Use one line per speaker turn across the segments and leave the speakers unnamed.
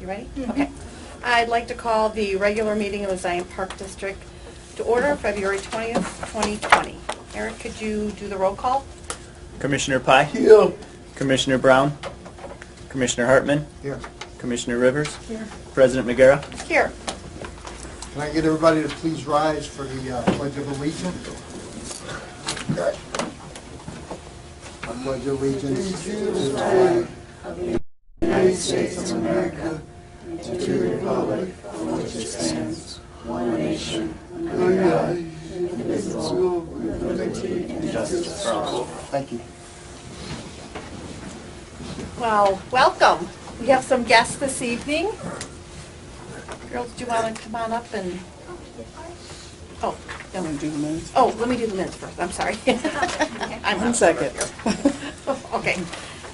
You ready? Okay. I'd like to call the regular meeting of the Zion Park District to order, February 20th, 2020. Eric, could you do the roll call?
Commissioner Pye?
Here.
Commissioner Brown? Commissioner Hartman?
Here.
Commissioner Rivers?
Here.
President McGarrah?
Here.
Can I get everybody to please rise for the Pledge of Allegiance? Okay. I pledge allegiance to the flag of the United States of America and to the republic for which it stands, one nation, under God, indivisible, with liberty and justice for all. Thank you.
Well, welcome. We have some guests this evening. Girls, do you want to come on up and... Oh, no.
Want to do the minutes?
Oh, let me do the minutes first. I'm sorry. I'm
One second.
Okay.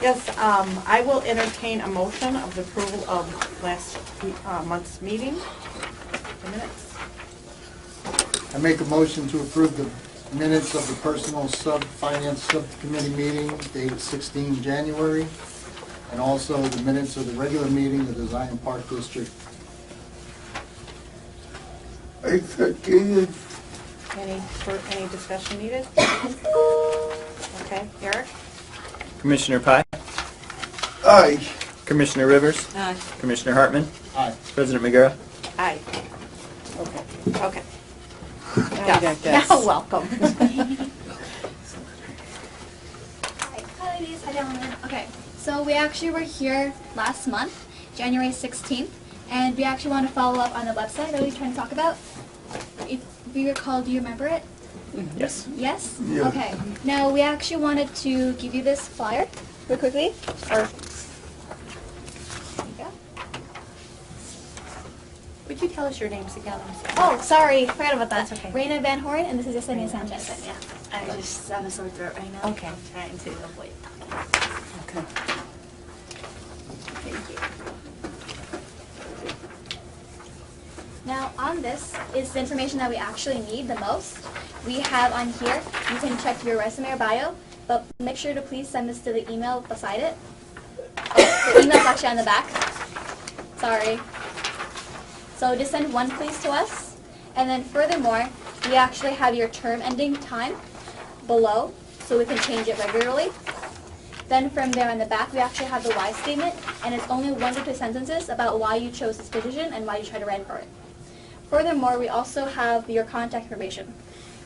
Yes, I will entertain a motion of the approval of last month's meeting. The minutes.
I make a motion to approve the minutes of the Personal Finance Subcommittee meeting dated 16 January, and also the minutes of the regular meeting of the Zion Park District. I second.
Any discussion needed? Okay, Eric?
Commissioner Pye?
Aye.
Commissioner Rivers?
Aye.
Commissioner Hartman?
Aye.
President McGarrah?
Aye.
Okay.
Okay.
Now we got guests.
Now, welcome.
Hi ladies, hi gentlemen. Okay, so we actually were here last month, January 16th, and we actually want to follow up on the website that we were trying to talk about. If you recall, do you remember it?
Yes.
Yes?
Yeah.
Okay. Now, we actually wanted to give you this flyer real quickly. There you go.
Would you tell us your names again? I'm sorry.
Oh, sorry, forgot about that.
That's okay.
Raina Van Horn, and this is Yesenia Sanchez.
Yeah, I just have a sore throat right now.
Okay.
I'm trying to avoid
Okay.
Thank you. Now on this is the information that we actually need the most. We have on here, you can check your resume or bio, but make sure to please send this to the email beside it. Oh, the email's actually on the back. Sorry. So just send one please to us. And then furthermore, we actually have your term ending time below, so we can change it regularly. Then from there on the back, we actually have the why statement, and it's only 1 to 2 sentences about why you chose this position and why you tried to run for it. Furthermore, we also have your contact information.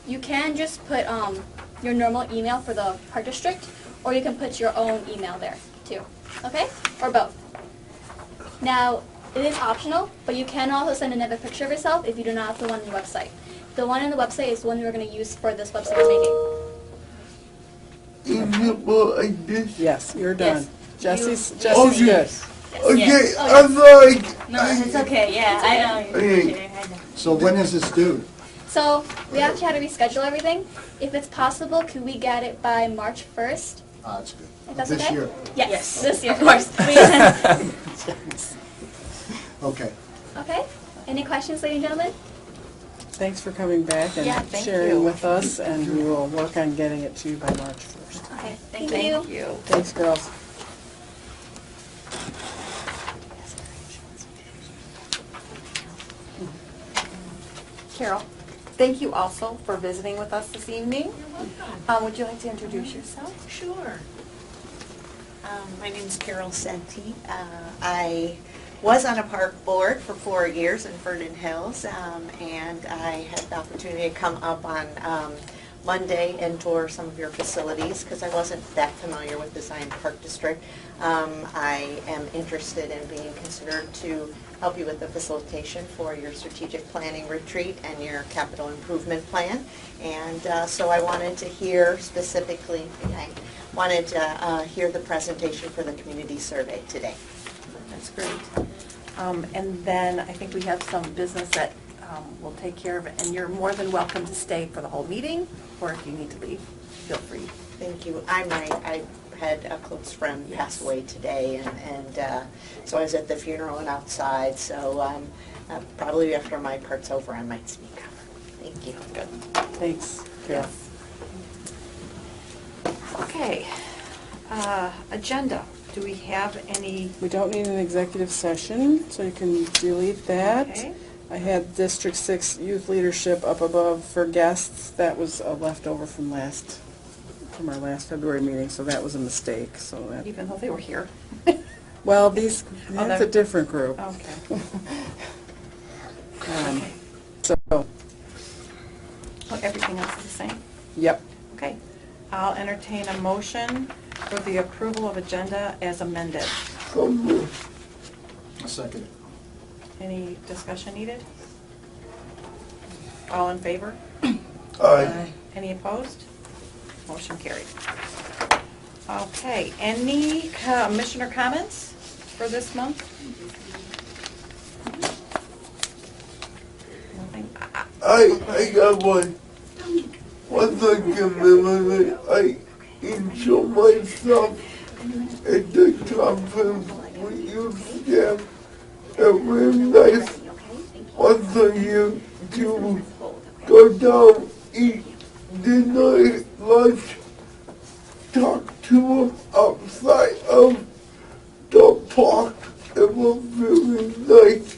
You can just put your normal email for the park district, or you can put your own email there too, okay? Or both. Now, it is optional, but you can also send another picture of yourself if you do not have the one on your website. The one on the website is the one we're going to use for this website we're making.
Yes, you're done.
Yes.
Jesse's good.
Yes.
Okay,
Oh,
I'm like.
No, it's okay. Yeah, I know.
Okay.
I know.
So when is this due?
So we actually had to reschedule everything. If it's possible, could we get it by March 1st?
That's good.
If that's
This
okay?
year.
Yes, this year, of course.
Okay.
Okay. Any questions, ladies and gentlemen?
Thanks for coming back and
Yeah, thank
sharing
you.
with us, and we will work on getting it to you by March 1st.
Okay.
Thank
Thank you.
Thanks, girls.
Carol, thank you also for visiting with us this evening. Would you like to introduce yourself?
Sure. My name is Carol Senti. I was on a park board for 4 years in Vernon Hills, and I had the opportunity to come up on Monday and tour some of your facilities because I wasn't that familiar with the Zion Park District. I am interested in being considered to help you with the facilitation for your strategic planning retreat and your capital improvement plan. And so I wanted to hear specifically, hear the presentation for the community survey today.
That's great. And then I think we have some business that we'll take care of it. And you're more than welcome to stay for the whole meeting, or if you need to leave, feel free.
Thank you. I had a close friend pass away today, and so I was at the funeral and outside, so probably after my part's over, I might speak up. Thank you.
Good.
Thanks, Carol.
Yes. Okay. Agenda. Do we have any?
We don't need an executive session, so you can delete that.
Okay.
I had District 6 Youth Leadership up above for guests. That was a leftover from our last February meeting, so that was a mistake. So that,
Even though they were here.
well, that's
they're-
a different group.
Okay.
So,
Well, everything else is the same.
yep.
Okay. I'll entertain a motion for the approval of agenda as amended.
So moved.
I'll second it.
Any discussion needed? All in favor?
Aye.
Any opposed? Motion carried. Okay, any commissioner comments for this month? Nothing?
I got one. One thing commemorating, I enjoy myself at the conference with you, staff. It was nice once a year to go down, eat dinner, lunch, talk to them outside of the park. It was really nice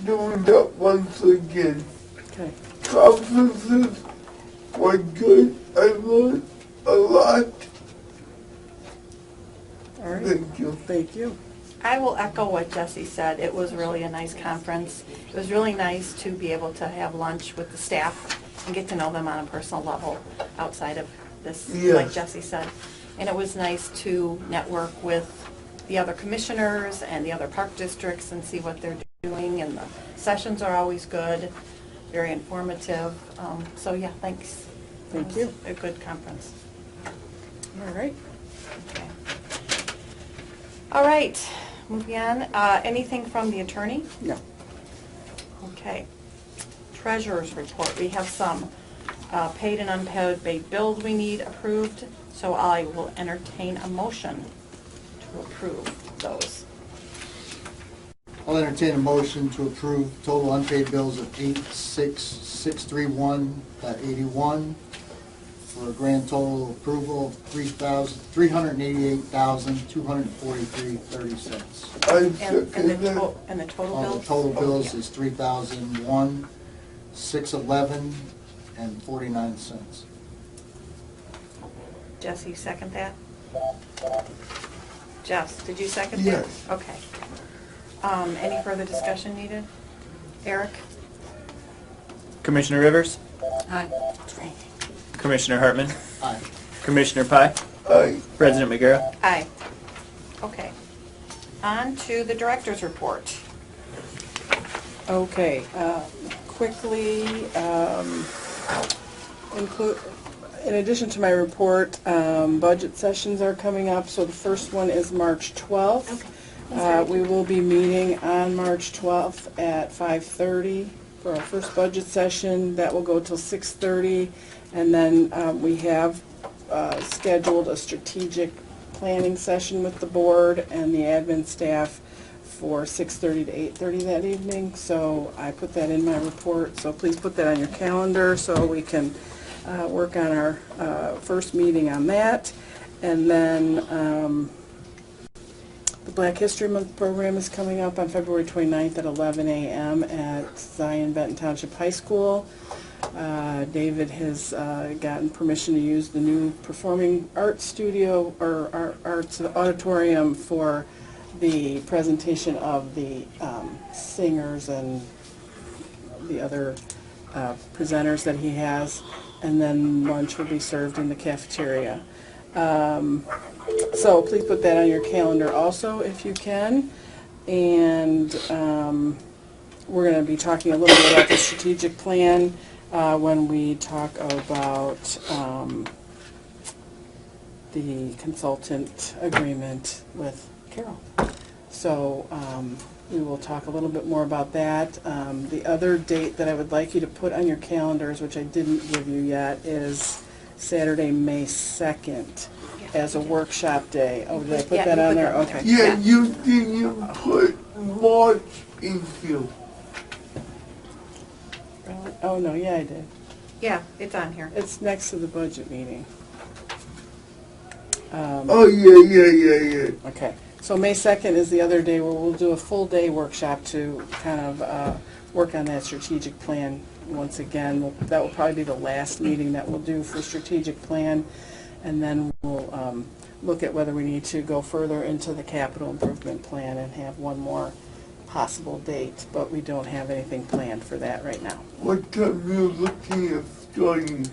doing that once again.
Okay.
Conferences were good. I learned a lot.
All right.
Thank you.
Thank you.
I will echo what Jesse said. It was really a nice conference. It was really nice to be able to have lunch with the staff and get to know them on a personal level outside of this,
Yes.
like Jesse said. And it was nice to network with the other commissioners and the other park districts and see what they're doing. And the sessions are always good, very informative. So yeah, thanks.
Thank
It was a good conference.
All right.
Okay. All right, moving on. Anything from the attorney?
No.
Okay. Treasurer's report. We have some paid and unpaid bills we need approved, so I will entertain a motion to approve those.
I'll entertain a motion to approve total unpaid bills of 86631.81 for a grand total approval of $388,243.30.
I
And
second that.
the total
All
bills?
the total bills is $3,001,611.49.
Jesse, you second that? Jess, did you second that?
Yes.
Okay. Any further discussion needed? Eric?
Commissioner Rivers,
Aye.
Commissioner Hartman,
Aye.
Commissioner Pye,
Aye.
President McGarrett.
Aye. Okay. On to the director's report.
Okay, quickly, in addition to my report, budget sessions are coming up, so the first one is March 12th. We will be meeting on March 12th at 5:30 for our first budget session. That will go till 6:30, and then we have scheduled a strategic planning session with the board and the admin staff for 6:30 to 8:30 that evening. So I put that in my report, so please put that on your calendar so we can work on our first meeting on that. And then the Black History Month program is coming up on February 29th at 11 a.m. at Zion Benton Township High School. David has gotten permission to use the new performing arts studio or arts auditorium for the presentation of the singers and the other presenters that he has, and then lunch will be served in the cafeteria. So please put that on your calendar also if you can. And we're going to be talking a little bit about the strategic plan when we talk about the consultant agreement with Carol. So we will talk a little bit more about that. The other date that I would like you to put on your calendars, which I didn't give you yet, is Saturday, May 2nd as a workshop day. Oh, did I put
Yeah,
that
you
on
put
there?
that on
Okay.
there.
Yeah, you didn't put March into.
Oh, no, yeah, I did.
Yeah, it's on here.
It's next to the budget meeting.
Oh, yeah.
Okay, so May 2nd is the other day where we'll do a full day workshop to kind of work on that strategic plan once again. That will probably be the last meeting that we'll do for strategic plan, and then we'll look at whether we need to go further into the capital improvement plan and have one more possible date, but we don't have anything planned for that right now.
What time are you looking at starting?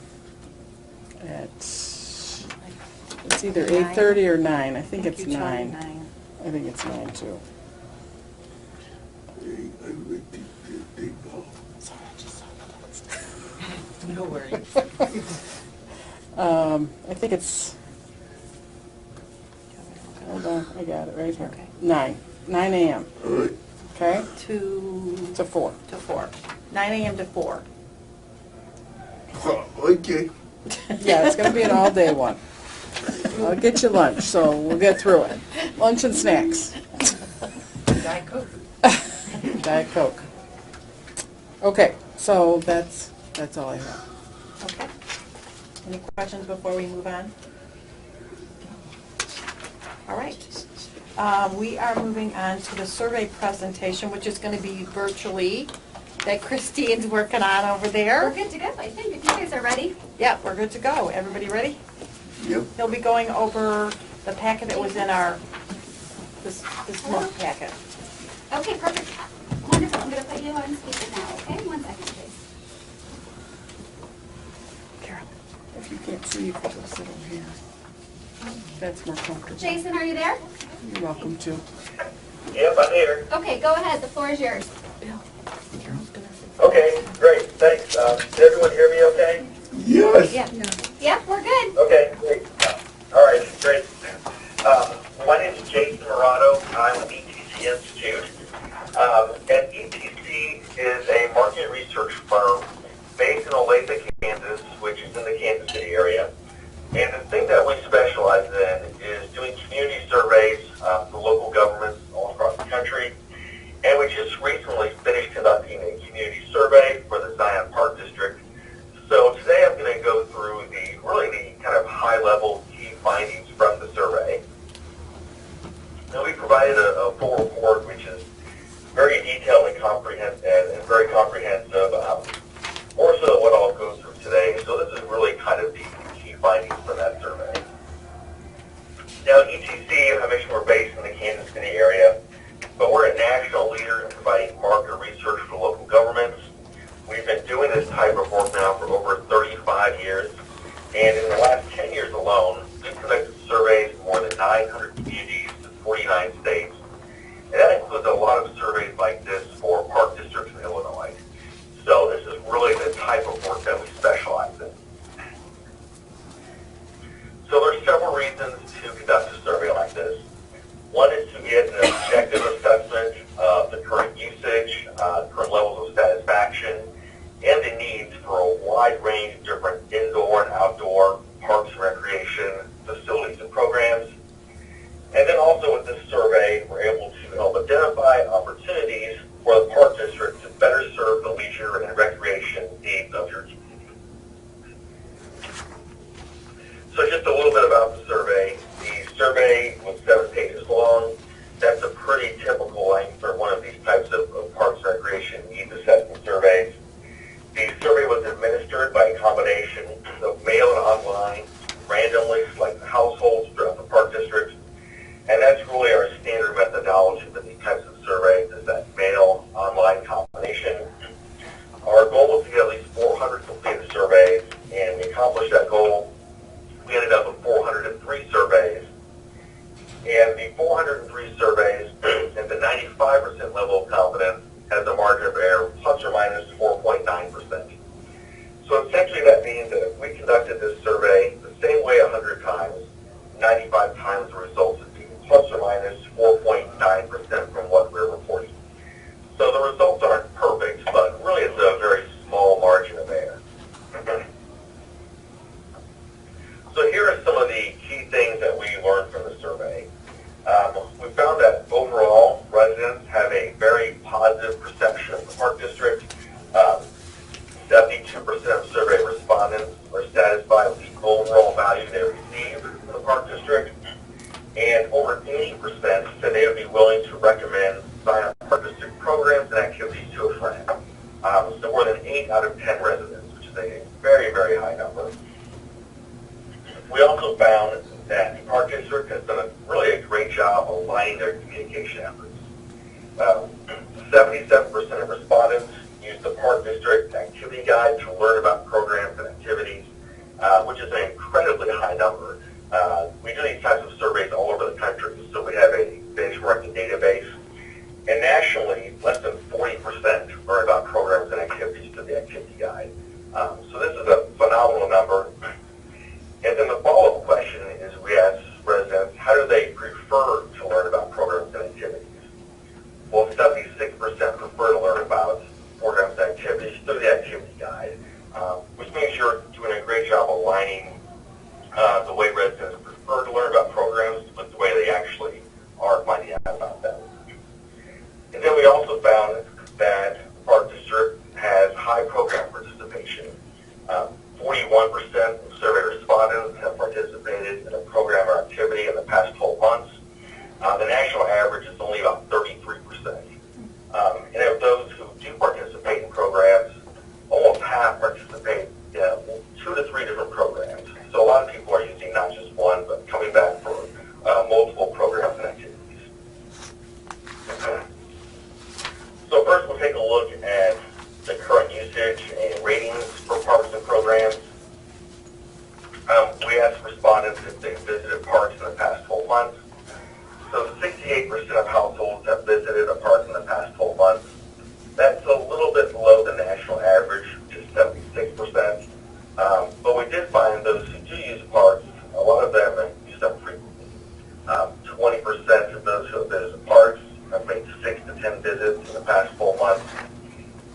It's either 8:30 or 9. I think it's
You told me
9.
9.
I think it's 9 too.
I would think that they go.
Sorry, I just saw the text.
No worries.
I think it's, hold on, I got it right here.
Okay.
9 a.m.
All right.
Okay?
To
4.
4. 9 a.m. to 4.
Okay.
Yeah, it's going to be an all-day one. I'll get you lunch, so we'll get through it. Lunch and snacks.
Diet Coke.
Diet Coke. Okay, so that's all I have.
Okay. Any questions before we move on? All right. We are moving on to the survey presentation, which is going to be virtually, that Christine's working on over
We're
there.
good to go, I think, if you guys are ready.
Yeah, we're good to go. Everybody ready?
Yep.
He'll be going over the packet that was in our, this month packet.
Okay, perfect. Wonderful. I'm going to put you on speaker now, okay? 1 second, please.
Carol, if you can't see, you can go sit over here. That's more comfortable.
Jason, are you there?
You're welcome to.
Yep, I'm here.
Okay, go ahead. The floor is yours.
Carol's gonna sit.
Okay, great, thanks. Did everyone hear me okay?
Yes.
Yeah.
Yep, we're good.
Okay, great. All right, great. My name is Jason Morado. I'm with ETC Institute. And ETC is a market research firm based in Olathe, Kansas, which is in the Kansas City area. And the thing that we specialize in is doing community surveys for local governments all across the country. And we just recently finished conducting a community survey for the Zion Park District. So today I'm going to go through the kind of high-level key findings from the survey. And we provided a full report which is very detailed and very comprehensive. More so what I'll go through today. So this is really kind of the key findings from that survey. Now, ETC, I mentioned we're based in the Kansas City area, but we're a national leader in providing market research for local governments. We've been doing this type of work now for over 35 years, and in the last 10 years alone, we've conducted surveys in more than 900 communities in 49 states, and that includes a lot of surveys like this for park districts in Illinois. So this is really the type of work that we specialize in. So there's several reasons to conduct a survey like this. One is to get an objective assessment of the current usage, current levels of satisfaction, and the needs for a wide range of different indoor and outdoor parks and recreation facilities and programs. And then also with this survey, we're able to help identify opportunities for the park district to better serve the leisure and recreation needs of your community. So just a little bit about the survey. The survey was 7 pages long. That's a pretty typical length for one of these types of parks and recreation needs assessment surveys. The survey was administered by a combination of mail and online, randomly selected households throughout the park district. And that's really our standard methodology for these types of surveys, is that mail-online combination. Our goal was to get at least 400 completed surveys, and we accomplished that goal. We ended up with 403 surveys. And the 403 surveys at the 95% level of confidence has a margin of error plus or minus 4.9%. So essentially that means that if we conducted this survey the same way 100 times, 95 times the results would be plus or minus 4.9% from what we're reporting. So the results aren't perfect, but really it's a very small margin of error. So here are some of the key things that we learned from the survey. We found that overall, residents have a very positive perception of the park district. 72% of survey respondents are satisfied with the overall value they receive from the Park District, and over 80% said they would be willing to recommend sign-up Park District programs and activities to a friend. So more than 8 out of 10 residents, which is a very, very high number. We also found that the Park District has done really a great job aligning their communication efforts. 77% of respondents use the Park District Activity Guide to learn about programs and activities, which is an incredibly high number. We do these types of surveys all over the country, so we have a benchmarking database. And nationally, less than 40% learn about programs and activities through the Activity Guide. So this is a phenomenal number. And then the follow-up question is we ask residents, how do they prefer to learn about programs and activities? Well, 76% prefer to learn about programs and activities through the Activity Guide, which means you're doing a great job aligning the way residents prefer to learn about programs with the way they actually are finding out about them. And then we also found that the Park District has high program participation. 41% of survey respondents have participated in a program or activity in the past 12 months. The national average is only about 33%. And of those who do participate in programs, almost half participate in 2 to 3 different programs. So a lot of people are using not just one, but coming back for multiple programs and activities. So first we'll take a look at the current usage and ratings for parks and programs. We asked respondents if they visited parks in the past 12 months. So 68% of households have visited a park in the past 12 months. That's a little bit below the national average, which is 76%. But we did find those who do use parks, a lot of them use them frequently. 20% of those who have visited parks have made 6 to 10 visits in the past 12 months.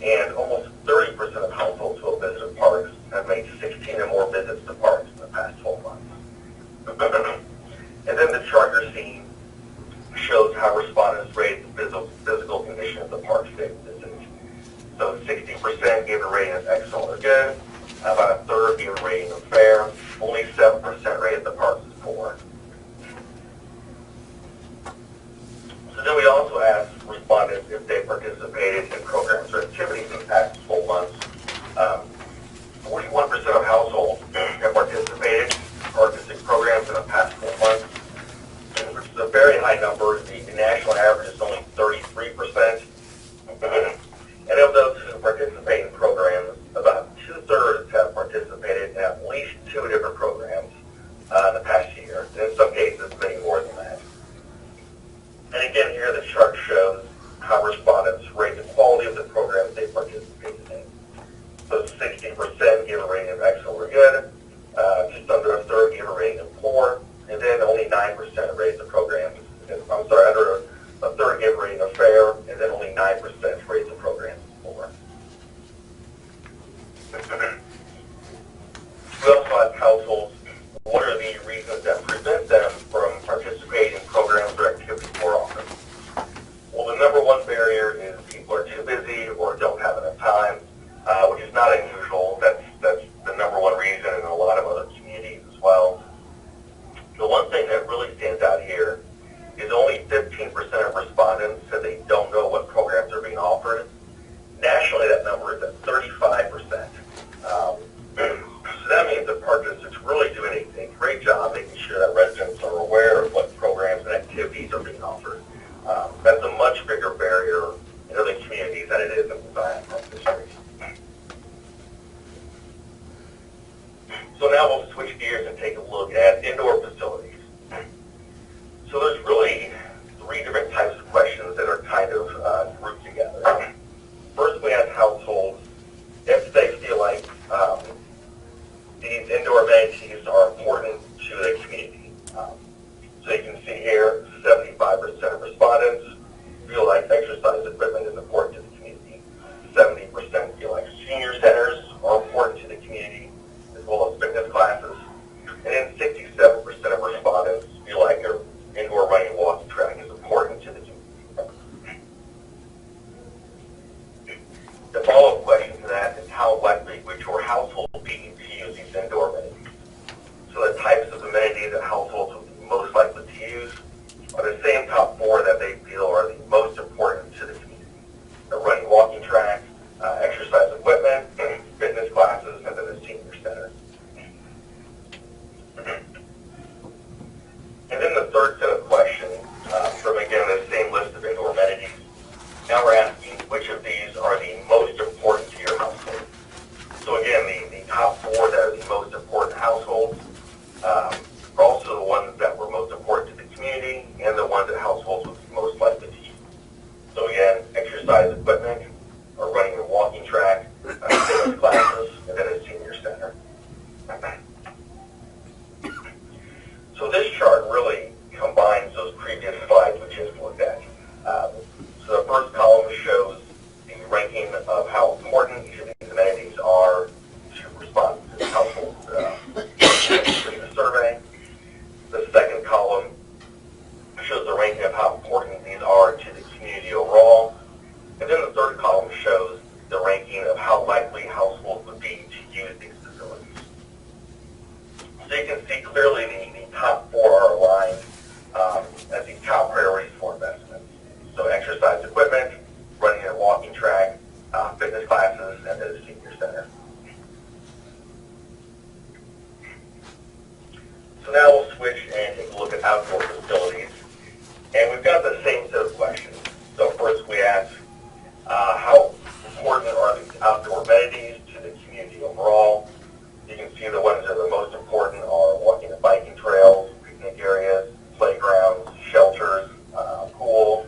And almost 30% of households who have visited parks have made 16 or more visits to parks in the past 12 months. And then the chart you're seeing shows how respondents rate the physical condition of the parks they visited. So 60% gave a rating of excellent or good, about a third gave a rating of fair, only 7% rated the parks as poor. So then we also asked respondents if they participated in programs or activities in the past 12 months. 41% of households have participated in park district programs in the past 12 months, which is a very high number. The national average is only 33%. And of those who participate in programs, about 2/3 have participated in at least 2 different programs in the past year, and in some cases, many more than that. And again, here the chart shows how respondents rate the quality of the programs they participated in. So 60% gave a rating of excellent or good, just under a third gave a rating of poor, and then only 9% rated the programs. Under a third gave a rating of fair, and then only 9% rated the programs as poor. We also asked households, what are the reasons that prevent them from participating in programs or activities more often? Well, the number one barrier is people are too busy or don't have enough time, which is not unusual. That's the number one reason in a lot of other communities as well. The one thing that really stands out here is only 15% of respondents said they don't know what programs are being offered. Nationally, that number is at 35%. So that means the Park District's really doing a great job making sure that residents are aware of what programs and activities are being offered. That's a much bigger barrier in other communities than it is in the Zion Park District. So now we'll switch gears and take a look at indoor facilities. So there's really 3 different types of questions that are kind of grouped together. First, we ask households if they feel like these indoor amenities are important to the community. So you can see here, 75% of respondents feel like exercise equipment is important to the community. 70% feel like senior centers are important to the community, as well as fitness classes. And then 67% of respondents feel like their indoor running walking track is important to the community. The follow-up question to that is how likely Now we're asking which of these are the most important to your household. So again, the top four that are the most important households are also the ones that were most important to the community and the ones that households would be most likely to use. So again, exercise equipment, or running a walking track, fitness classes, and then a senior center. So this chart really combines those previous slides we just looked at. So the first column shows the ranking of how important each of these amenities are to respond to the household completing the survey. The second column shows the ranking of how important these are to the community overall. And then the third column shows the ranking of how likely households would be to use these facilities. So you can see clearly the top four are aligned as the top priorities for investments. So exercise equipment, running a walking track, fitness classes, and then a senior center. So now we'll switch and take a look at outdoor facilities. And we've got the same set of questions. So first we ask, how important are these outdoor amenities to the community overall? You can see the ones that are the most important are walking and biking trails, picnic areas, playgrounds, shelters, pools,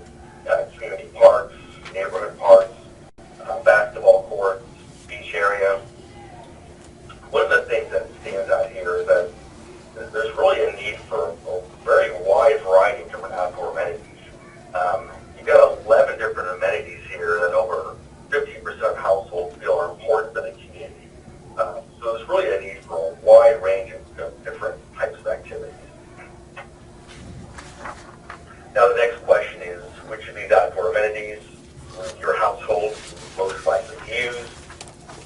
community parks, neighborhood parks, basketball courts, beach area. One of the things that stands out here is that there's really a need for a very wide variety of different outdoor amenities. You've got 11 different amenities here that over 50% of households feel are important to the community. So there's really a need for a wide range of different types of activities. Now the next question is, which of these outdoor amenities will your household most likely use?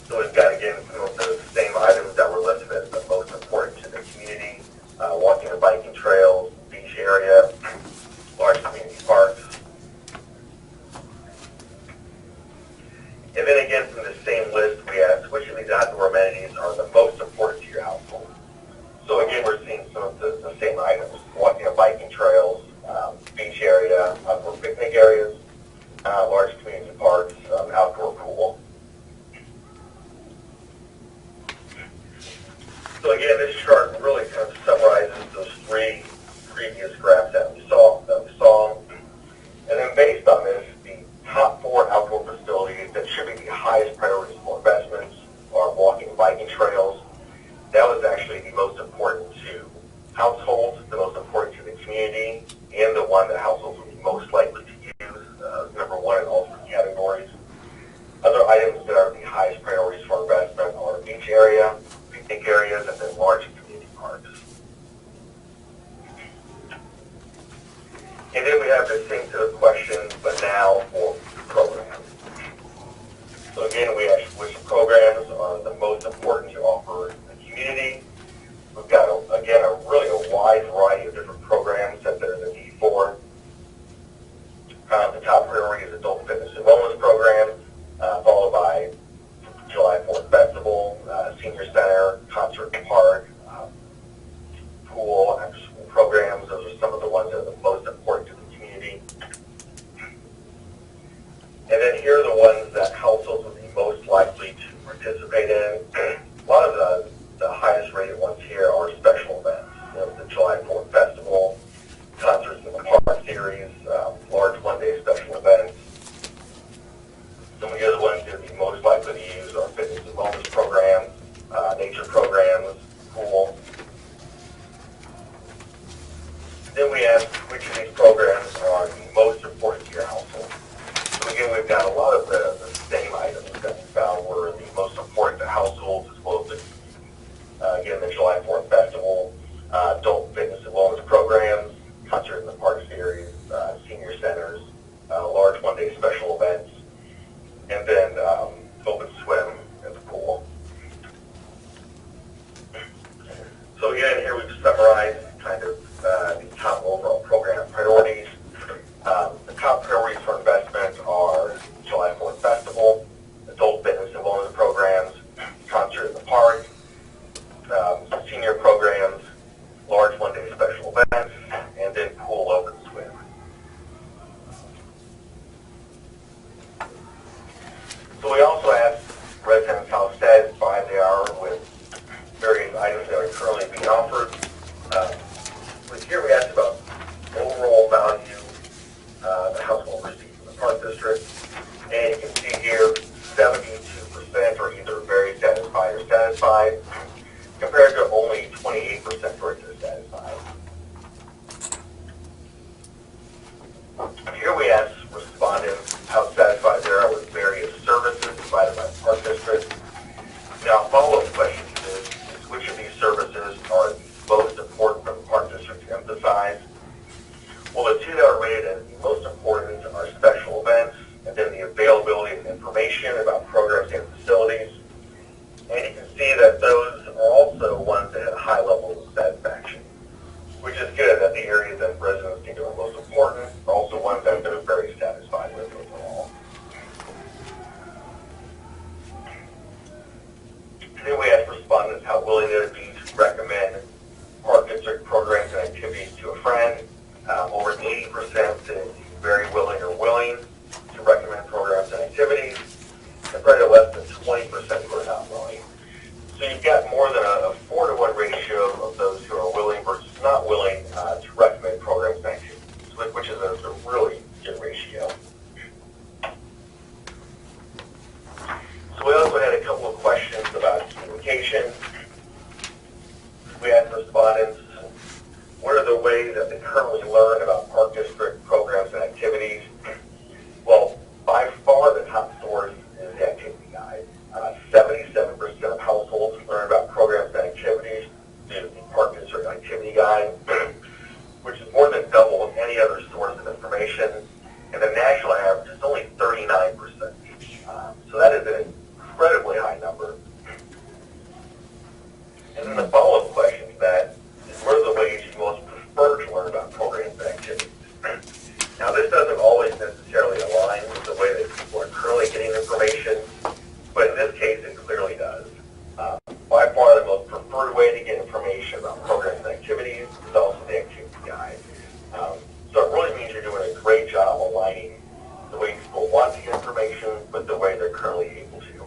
So we've got, again, some of the same items that were listed as the most important to the community: walking and biking trails, beach area, large community parks. And then again, from the same list, we asked which of these outdoor amenities are the most important to your household. So again, we're seeing some of the same items: walking and biking trails, beach area, outdoor picnic areas, large community parks, outdoor pool. So again, this chart really kind of summarizes those three previous graphs that we saw. And then based on this, the top four outdoor facilities that should be the highest priorities for investments are walking and biking trails. That was actually the most important to households, the most important to the community, and the one that households would be most likely to use, number one in all three categories. Other items that are the highest priorities for investment are beach area, picnic areas, and then large community parks. And then we have the same set of questions, but now for programs. So again, we asked which programs are the most important to offer the community. We've got, again, really a wide variety of different programs that there's a need for. The top priority is adult fitness and wellness program, followed by July 4th Festival, Senior Center, Concert Park, pool, after-school programs. Those are some of the ones that are the most important to the community. And then here are the ones that households would be most likely to participate in. A lot of the highest rated ones here are special events. The July 4th Festival, Concerts in the Park series, large one-day special events. Some of the other ones that would be most likely to use are fitness and wellness programs, nature programs, pool. Then we asked which of these programs are the most important to your household. So again, we've got a lot of the same items that we found were the most important to households, as well as again, the July 4th Festival, adult fitness and wellness programs, Concert in the Park series, senior centers, large one-day special events, and then open swim and the pool. So again, here we've summarized kind of the top overall program priorities. The top priorities for investment are July So we also asked residents how satisfied they are with various items that are currently being offered. With here we asked about overall value the household receives from the Park District. And you can see here 72% are either very satisfied or satisfied, compared to only 28% for dissatisfied. Here we asked respondents how satisfied they are with various services provided by the Park District. Now, a follow-up question to this is which of these services are most important for the Park District to emphasize? Well, the two that are rated as the most important are special events and then the availability of information about programs and facilities. And you can see that those are also ones that have a high level of satisfaction, which is good that the areas that residents think are most important are also ones that they're very satisfied with overall. And then we asked respondents how willing they would be to recommend Park District programs and activities to a friend. Over 80% said very willing or willing to recommend programs and activities, compared to less than 20% who are not willing. So you've got more than a 4-to-1 ratio of those who are willing versus not willing to recommend programs and activities, which is a really good ratio. So we also had a couple of questions about communication. We asked respondents, what are the ways that they currently learn about Park District programs and activities? Well, by far the top source is the activity guide. 77% of households learn about programs and activities through the Park District activity guide, which is more than double any other source of information. And the national average is only 39%. So that is an incredibly high number. And then the follow-up question to that is, what are the ways you most prefer to learn about programs and activities? Now, this doesn't always necessarily align with the way that people are currently getting information, but in this case, it clearly does. By far, the most preferred way to get information about programs and activities is also the activity guide. So it really means you're doing a great job aligning the way people want to get information with the way they're currently able to.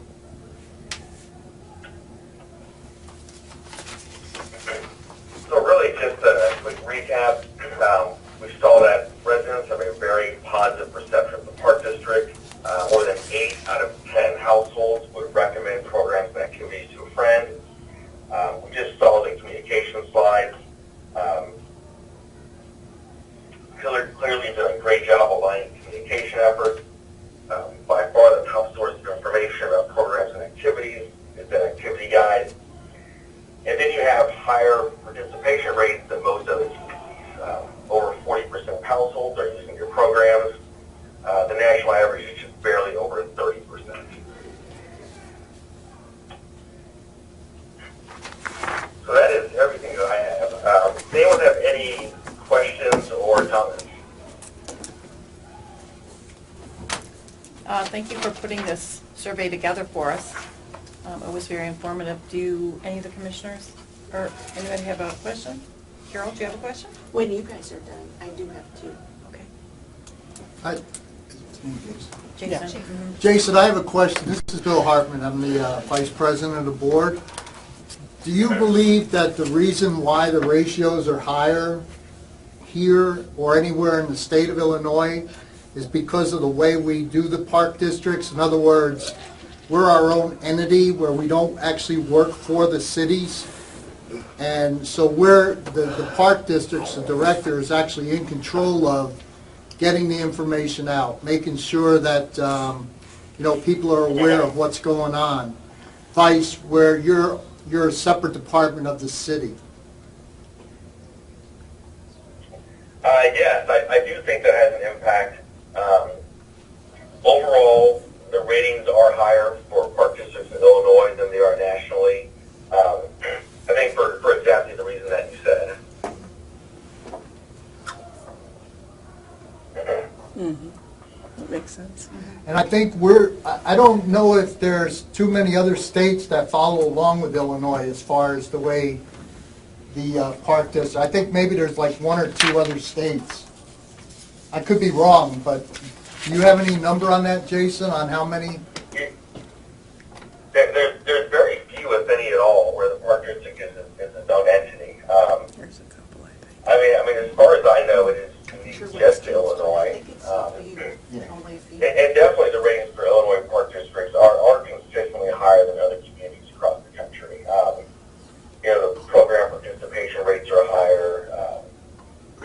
So really, just a quick recap. We saw that residents have a very positive perception of the Park District. More than 8 out of 10 households would recommend programs and activities to a friend. We just saw the communication slides. Clearly doing a great job aligning communication efforts. By far the top source of information about programs and activities is the activity guide. And then you have higher participation rates than most other communities. Over 40% of households are using your programs. The national average is just barely over 30%. So that is everything that I have. Does anyone have any questions or comments?
Thank you for putting this survey together for us. It was very informative. Do any of the commissioners or anybody have a question? Carol, do you have a question?
When you guys are done, I do have two.
Okay. Jason?
Jason, I have a question. This is Bill Hartman. I'm the Vice President of the Board. Do you believe that the reason why the ratios are higher here or anywhere in the state of Illinois is because of the way we do the park districts? In other words, we're our own entity where we don't actually work for the cities. And so we're, the park districts, the director is actually in control of getting the information out, making sure that people are aware of what's going on. Vice, where you're a separate department of the city.
Yes, I do think that has an impact. Overall, the ratings are higher for park districts in Illinois than they are nationally. I think for exactly the reason that you said.
Mm-hmm. That makes sense.
And I think I don't know if there's too many other states that follow along with Illinois as far as the way the park district. I think maybe there's like 1 or 2 other states. I could be wrong, but Do you have any number on that, Jason, on how many?
There's very few, if any at all, where the park district is its own entity.
There's a couple, I think.
I mean, as far as I know, it is unique just to Illinois. And definitely the ratings for Illinois park districts are consistently higher than other communities across the country. You know, the program participation rates are higher,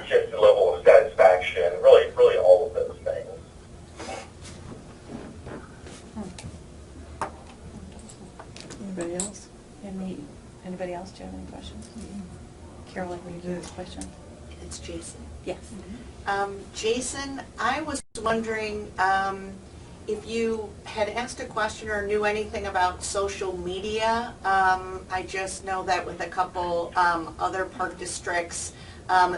just the level of satisfaction, really all of those things.
Anybody else?
Anybody else, do you have any questions? Carolyn, will you do this question?
It's Jason.
Yes.
Jason, I was wondering if you had asked a question or knew anything about social media. I just know that with a couple other park districts,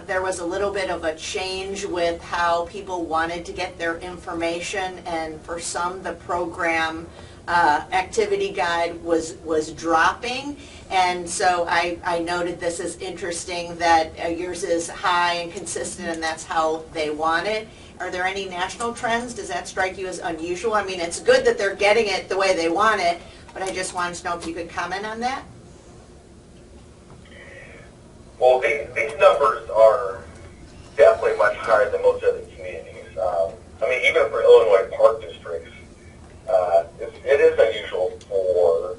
there was a little bit of a change with how people wanted to get their information, and for some, the program activity guide was dropping. And so I noted this as interesting that yours is high and consistent, and that's how they want it. Are there any national trends? Does that strike you as unusual? I mean, it's good that they're getting it the way they want it, but I just wanted to know if you could comment on that.
Well, these numbers are definitely much higher than most other communities. I mean, even for Illinois park districts, it is unusual for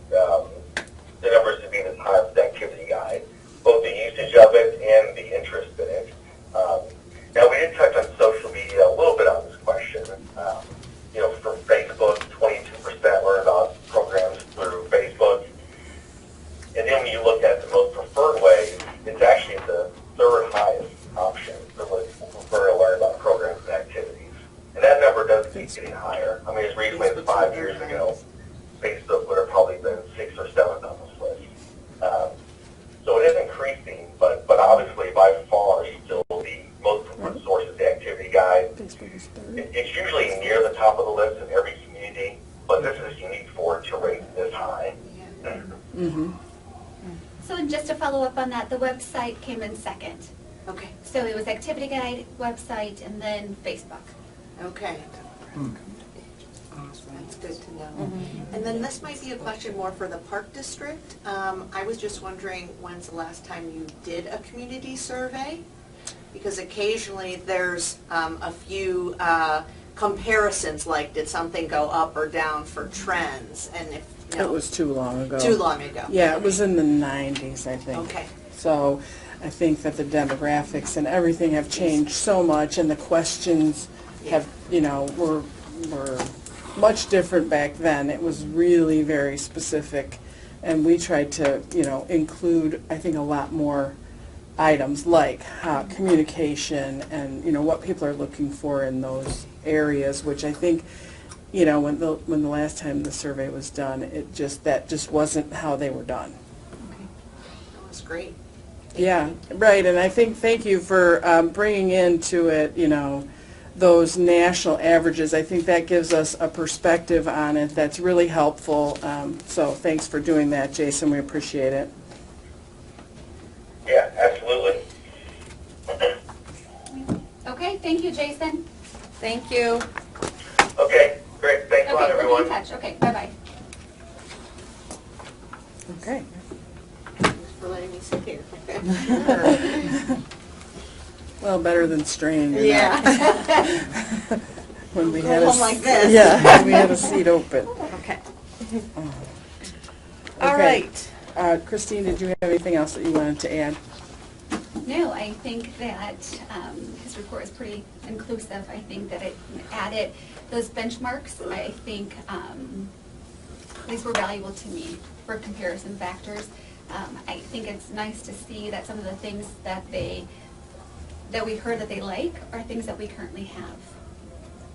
the numbers to be this high for the activity guide, both the usage of it and the interest in it. Now, we did touch on social media a little bit on this question. You know, from Facebook, 22% learn about programs through Facebook. And then when you look at the most preferred way, it's actually the third highest option for what people prefer to learn about programs and activities. And that number does keep getting higher. I mean, as recently as 5 years ago, Facebook would have probably been 6th or 7th on this list. So it is increasing, but obviously by far still the most preferred source is the activity guide.
Facebook is third.
It's usually near the top of the list in every community, but this is unique for it to rate this high.
Mm-hmm.
So just to follow up on that, the website came in second.
Okay.
So it was activity guide, website, and then Facebook.
Okay. That's good to know. And then this might be a question more for the park district. I was just wondering, when's the last time you did a community survey? Because occasionally there's a few comparisons, like did something go up or down for trends, and if no,
It was too long ago.
too long ago.
Yeah, it was in the 90s, I think.
Okay.
So I think that the demographics and everything have changed so much, and the questions have, you know, were much different back then. It was really very specific, and we tried to, you know, include, I think, a lot more items like communication and, you know, what people are looking for in those areas, which I think, you know, when the last time the survey was done, that just wasn't how they were done.
That was great.
Yeah, right, and I think, thank you for bringing into it, you know, those national averages. I think that gives us a perspective on it that's really helpful. So thanks for doing that, Jason. We appreciate it.
Yeah, absolutely.
Okay, thank you, Jason.
Thank you.
Okay, great. Thanks a lot,
Okay, we'll be
everyone.
in touch. Okay, bye-bye.
Okay.
Thanks for letting me sit here.
Well, better than straying.
Yeah.
When we
Go
had
home like this.
Yeah, when we had a seat open.
Okay.
Oh.
All
Okay.
right.
Christine, did you have anything else that you wanted to add?
No, I think that his report is pretty inclusive. I think that it added those benchmarks. I think these were valuable to me for comparison factors. I think it's nice to see that some of the things that we heard that they like are things that we currently have.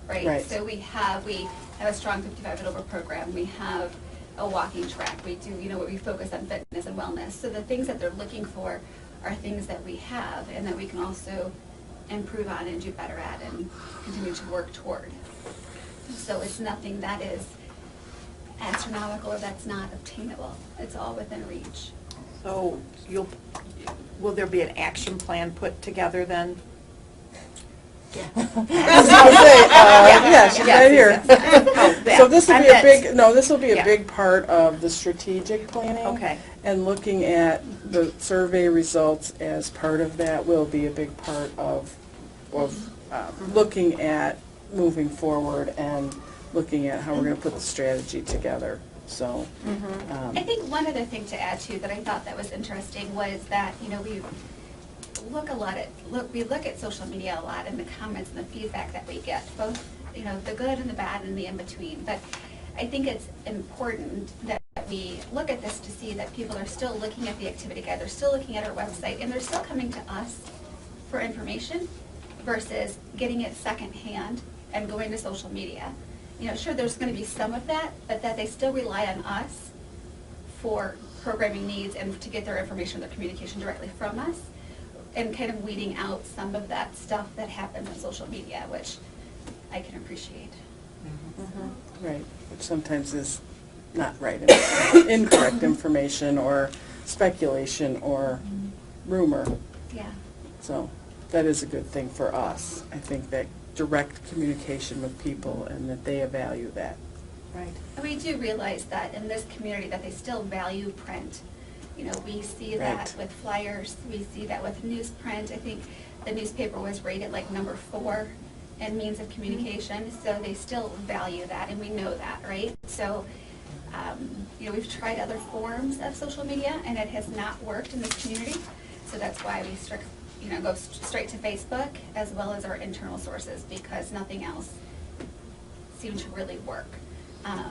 Right? So we have a strong 55 and over program. We have a walking track. We do, you know, we focus on fitness and wellness. So the things that they're looking for are things that we have and that we can also improve on and do better at and continue to work toward. So it's nothing that is astronomical or that's not obtainable. It's all within reach.
So will there be an action plan put together then
I would say, yeah, she's right here.
Oh, that.
So this will
I
be a
meant-
big, no, this will be a
Yeah.
big part of the strategic planning.
Okay.
And looking at the survey results as part of that will be a big part of looking at moving forward and looking at how we're going to put the strategy together. So,
I think one other thing to add too that I thought that was interesting was that, you know, we look at social media a lot and the comments and the feedback that we get, both, you know, the good and the bad and the in-between. But I think it's important that we look at this to see that people are still looking at the activity guide, they're still looking at our website, and they're still coming to us for information versus getting it secondhand and going to social media. You know, sure, there's going to be some of that, but that they still rely on us for programming needs and to get their information, their communication directly from us, and kind of weeding out some of that stuff that happens on social media, which I can appreciate.
right, which sometimes is not right, incorrect information or speculation or rumor.
Yeah.
So that is a good thing for us. I think that direct communication with people and that they value that.
Right.
And we do realize that in this community that they still value print. You know, we see that
Right.
with flyers, we see that with newsprint. I think the newspaper was rated like number 4 in means of communication, so they still value that, and we know that, right? So, you know, we've tried other forms of social media, and it has not worked in this community. So that's why we go straight to Facebook as well as our internal sources, because nothing else seemed to really work. Yeah.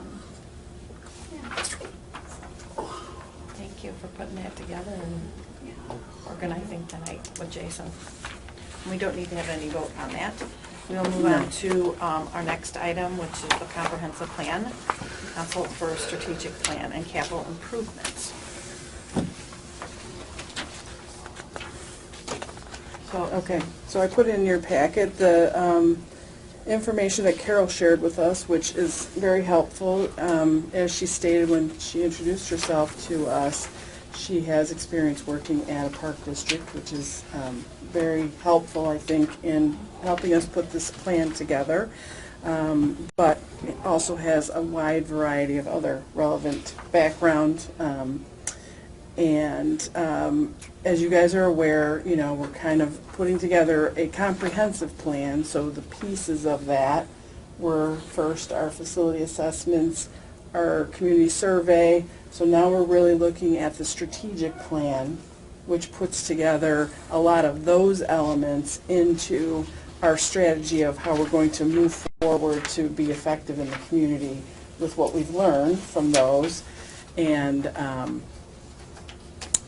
Thank you for putting that together and
Yeah.
organizing tonight with Jason. We don't need to have any vote on that. We'll move on to our next item, which is the comprehensive plan, consult for strategic plan and capital improvements.
Okay, so I put in your packet the information that Carol shared with us, which is very helpful. As she stated when she introduced herself to us, she has experience working at a park district, which is very helpful, I think, in helping us put this plan together. But it also has a wide variety of other relevant background. And as you guys are aware, you know, we're kind of putting together a comprehensive plan. So the pieces of that were first our facility assessments, our community survey. So now we're really looking at the strategic plan, which puts together a lot of those elements into our strategy of how we're going to move forward to be effective in the community with what we've learned from those.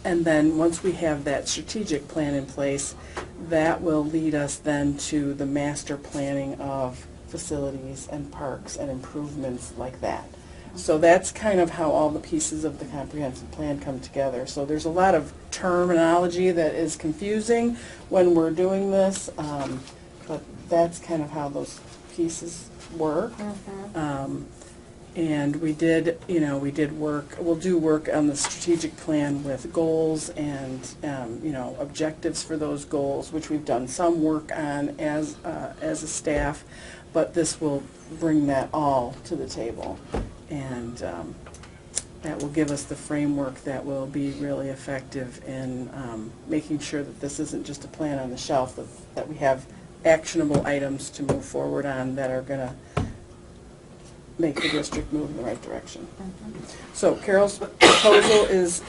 And then once we have that strategic plan in place, that will lead us then to the master planning of facilities and parks and improvements like that. So that's kind of how all the pieces of the comprehensive plan come together. So there's a lot of terminology that is confusing when we're doing this, but that's kind of how those pieces work. And we did, you know, we'll do work on the strategic plan with goals and, you know, objectives for those goals, which we've done some work on as a staff, but this will bring that all to the table. And that will give us the framework that will be really effective in making sure that this isn't just a plan on the shelf, that we have actionable items to move forward on that are going to make the district move in the right direction. So Carol's proposal is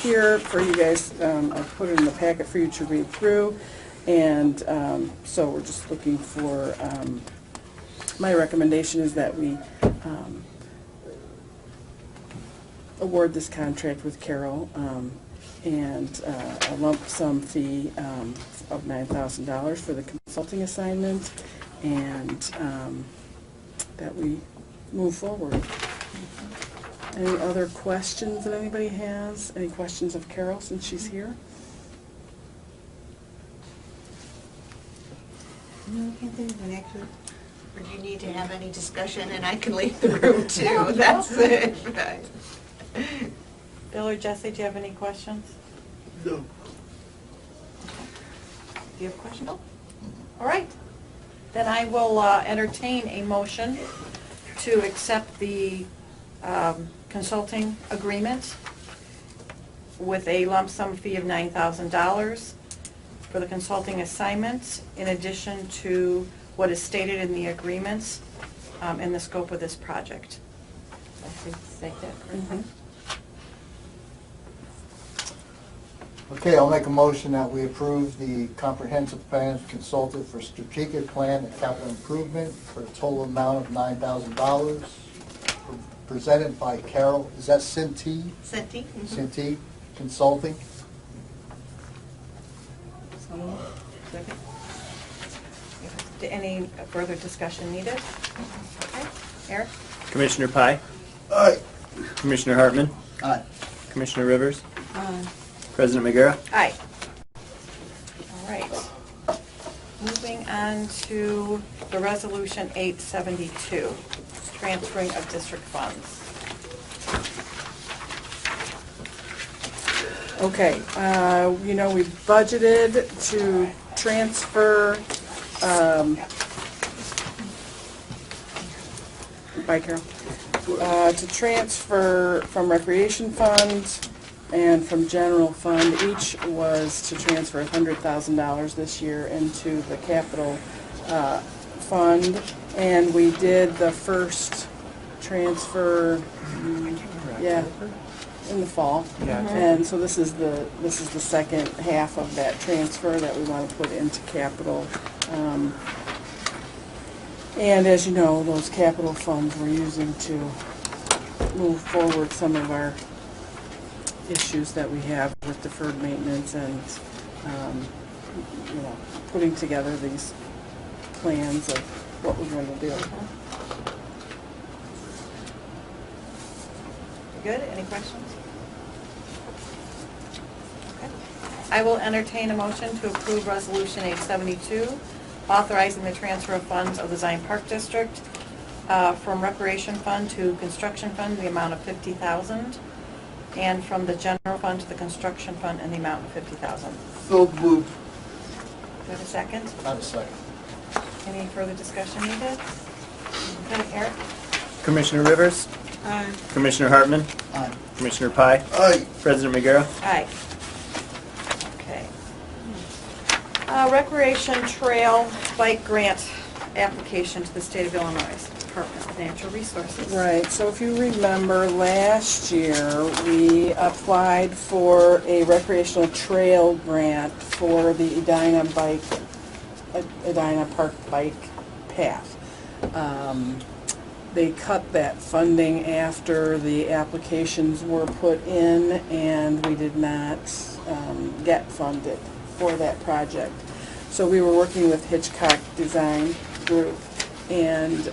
here for you guys. I've put it in the packet for you to read through. And so we're just looking for, my recommendation is that we award this contract with Carol and a lump sum fee of $9,000 for the consulting assignment, and that we move forward. Any other questions that anybody has? Any questions of Carol since she's here?
No, I can't think of an actually. Or do you need to have any discussion and I can leave the room too? That's it.
Bill or Jesse, do you have any questions?
No.
Do you have a question, Bill? All right. Then I will entertain a motion to accept the consulting agreement with a lump sum fee of $9,000 for the consulting assignments, in addition to what is stated in the agreements in the scope of this project. Did I say that correctly?
Okay, I'll make a motion that we approve the comprehensive plan consulted for strategic plan and capital improvement for a total amount of $9,000, presented by Carol, is that Cinti?
Cinti?
Cinti Consulting.
Second. Any further discussion needed? Okay. Eric?
Commissioner Pye?
Aye.
Commissioner Hartman?
Aye.
Commissioner Rivers?
Aye.
President McGarrett?
Aye. All right. Moving on to the Resolution 872, transferring of district funds.
Okay, you know, we budgeted to transfer, bye Carol, to transfer from recreation fund and from general fund. Each was to transfer $100,000 this year into the capital fund, and we did the first transfer, yeah, in the fall. And so this is the second half of that transfer that we want to put into capital. And as you know, those capital funds we're using to move forward some of our issues that we have with deferred maintenance and you know, putting together these plans of what we're going to do.
Good? Any questions? Okay. I will entertain a motion to approve Resolution 872, authorizing the transfer of funds of the Zion Park District from Recreation Fund to Construction Fund, the amount of $50,000, and from the General Fund to the Construction Fund in the amount of $50,000.
So moved.
Do I have a second?
Not a second.
Any further discussion needed? Okay, Eric?
Commissioner Rivers?
Aye.
Commissioner Hartman?
Aye.
Commissioner Pye?
Aye.
President McGarrett?
Aye. Okay. Recreation Trail Bike Grant application to the State of Illinois Department of Natural Resources.
Right, so if you remember, last year, we applied for a recreational trail grant for the Edina Park Bike Path. They cut that funding after the applications were put in, and we did not get funded for that project. So we were working with Hitchcock Design Group, and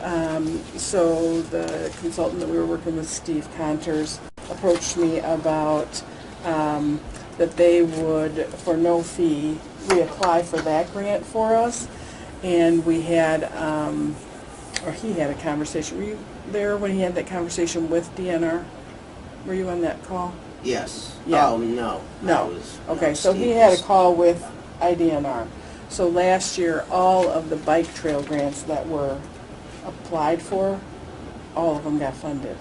so the consultant that we were working with, Steve Conters, approached me about that they would, for no fee, reapply for that grant for us. And we had, or he had a conversation. Were you there when he had that conversation with DNR? Were you on that call?
Yes.
Yeah.
Oh, no.
No. Okay, so he had a call with IDNR. So last year, all of the bike trail grants that were applied for, all of them got funded.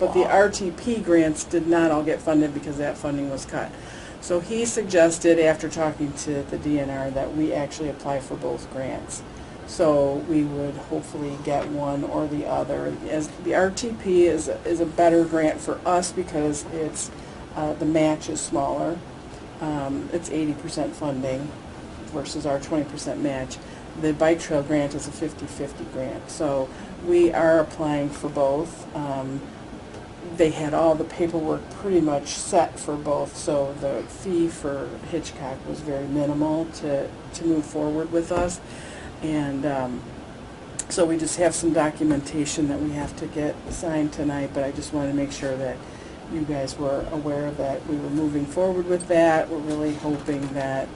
But the RTP grants did not all get funded because that funding was cut. So he suggested, after talking to the DNR, that we actually apply for both grants. So we would hopefully get one or the other. As the RTP is a better grant for us because it's the match is smaller. It's 80% funding versus our 20% match. The bike trail grant is a 50-50 grant. So we are applying for both. They had all the paperwork pretty much set for both, so the fee for Hitchcock was very minimal to move forward with us. And so we just have some documentation that we have to get signed tonight, but I just wanted to make sure that you guys were aware that we were moving forward with that. We're really hoping that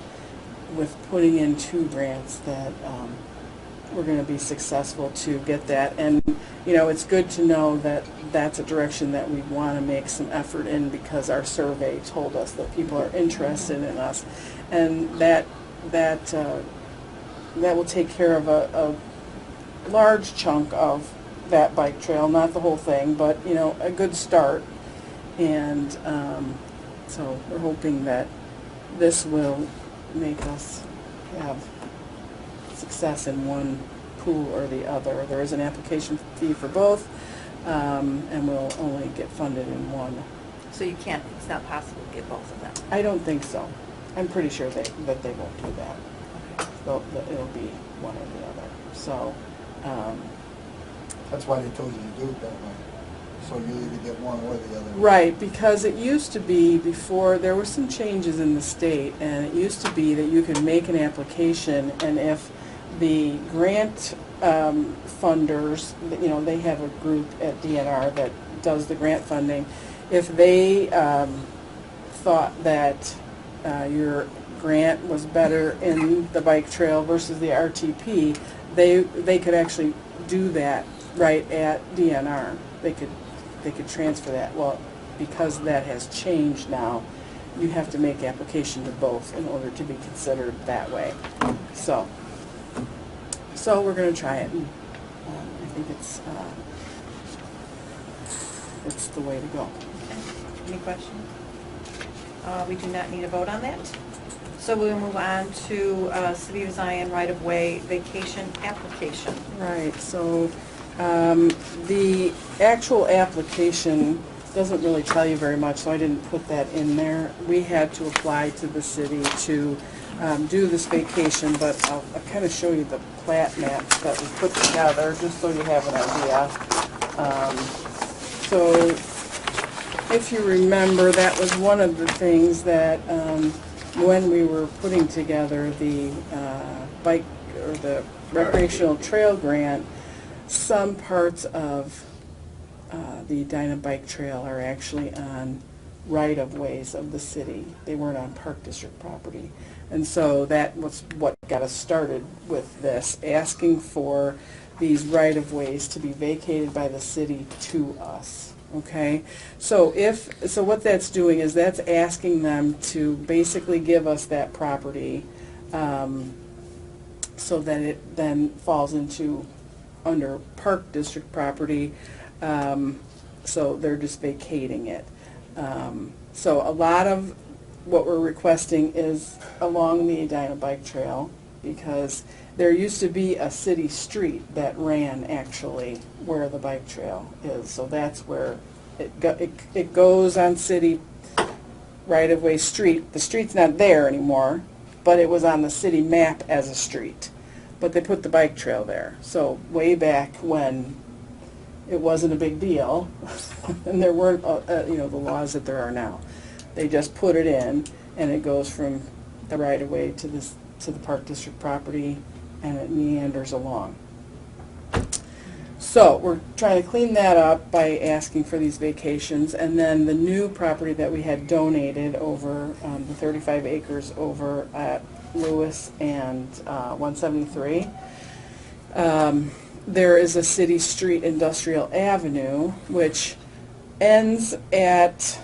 with putting in 2 grants that we're going to be successful to get that. And, you know, it's good to know that that's a direction that we want to make some effort in because our survey told us that people are interested in us. And that that will take care of a large chunk of that bike trail, not the whole thing, but, you know, a good start. And so we're hoping that this will make us have success in one pool or the other. There is an application fee for both, and we'll only get funded in one.
So you can't, it's not possible to get both of them?
I don't think so. I'm pretty sure that they won't do that. It'll be one or the other. So,
That's why they told you to do it that way. So you either get one or the other.
right, because it used to be before, there were some changes in the state, and it used to be that you could make an application, and if the grant funders, you know, they have a group at DNR that does the grant funding, if they thought that your grant was better in the bike trail versus the RTP, they could actually do that right at DNR. They could transfer that. Well, because that has changed now, you have to make application to both in order to be considered that way. So we're going to try it. And, I think it's the way to go.
Okay. Any questions? We do not need a vote on that. So we'll move on to City of Zion right-of-way vacation application.
Right, so the actual application doesn't really tell you very much, so I didn't put that in there. We had to apply to the city to do this vacation, but I'll kind of show you the plat maps that we put together, just so you have an idea. So if you remember, that was one of the things that when we were putting together the bike or the recreational trail grant, some parts of the Edina Bike Trail are actually on right-of-ways of the city. They weren't on Park District property. And so that was what got us started with this, asking for these right-of-ways to be vacated by the city to us. Okay? So what that's doing is that's asking them to basically give us that property so that it then falls under Park District property. So they're just vacating it. So a lot of what we're requesting is along the Edina Bike Trail, because there used to be a city street that ran actually where the bike trail is. So that's where it goes on city right-of-way street. The street's not there anymore, but it was on the city map as a street. But they put the bike trail there. So way back when it wasn't a big deal, and there weren't the laws that there are now. They just put it in, and it goes from the right-of-way to the Park District property, and it meanders along. So we're trying to clean that up by asking for these vacations, and then the new property that we had donated over the 35 acres over at Lewis and 173. There is a city street, Industrial Avenue, which ends at